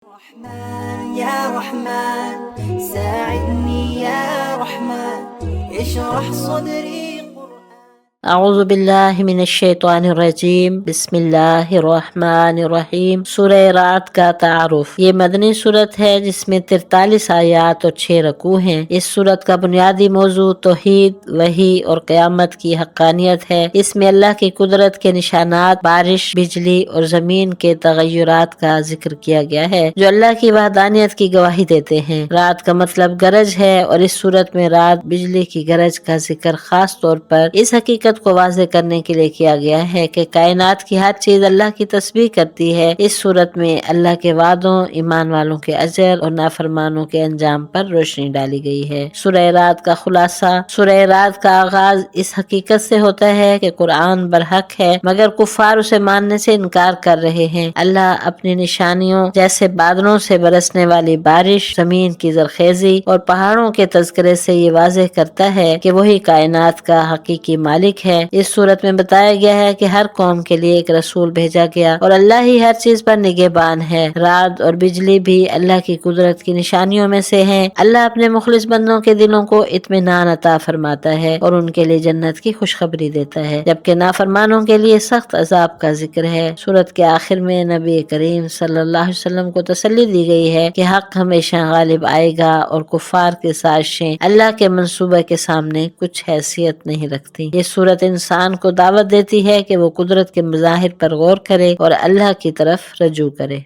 رحمن يا رحمن ساعدني يا رحمن اشرح صدري اعوذ باللہ من الشیطان الرجیم بسم اللہ الرحمن الرحیم سورہ رعد کا تعارف۔ یہ مدنی سورت ہے جس میں 43 آیات اور 6 رکوع ہیں۔ اس سورت کا بنیادی موضوع توحید، وحی اور قیامت کی حقانیت ہے۔ اس میں اللہ کی قدرت کے نشانات، بارش، بجلی اور زمین کے تغیرات کا ذکر کیا گیا ہے جو اللہ کی وحدانیت کی گواہی دیتے ہیں۔ رعد کا مطلب گرج ہے اور اس سورت میں رعد بجلی کی گرج کا ذکر خاص طور پر اس حقیقت کو واضح کرنے کے لیے کیا گیا ہے کہ کائنات کی ہر چیز اللہ کی تسبیح کرتی ہے۔ اس صورت میں اللہ کے وعدوں، ایمان والوں کے اجر اور نافرمانوں کے انجام پر روشنی ڈالی گئی ہے۔ سورہ رعد کا خلاصہ۔ سورہ رعد کا آغاز اس حقیقت سے ہوتا ہے کہ قرآن برحق ہے مگر کفار اسے ماننے سے انکار کر رہے ہیں۔ اللہ اپنی نشانیوں جیسے بادلوں سے برسنے والی بارش، زمین کی زرخیزی اور پہاڑوں کے تذکرے سے یہ واضح کرتا ہے کہ وہی کائنات کا حقیقی مالک ہے۔ اس صورت میں بتایا گیا ہے کہ ہر قوم کے لیے ایک رسول بھیجا گیا اور اللہ ہی ہر چیز پر نگہبان ہے۔ رعد اور بجلی بھی اللہ کی قدرت کی نشانیوں میں سے ہیں۔ اللہ اپنے مخلص بندوں کے دلوں کو اطمینان عطا فرماتا ہے اور ان کے لیے جنت کی خوشخبری دیتا ہے، جبکہ نافرمانوں کے لیے سخت عذاب کا ذکر ہے۔ سورت کے آخر میں نبی کریم صلی اللہ علیہ وسلم کو تسلی دی گئی ہے کہ حق ہمیشہ غالب آئے گا اور کفار کی سازشیں اللہ کے منصوبے کے سامنے کچھ حیثیت نہیں رکھتی۔ یہ سورت انسان کو دعوت دیتی ہے کہ وہ قدرت کے مظاہر پر غور کرے اور اللہ کی طرف رجوع کرے۔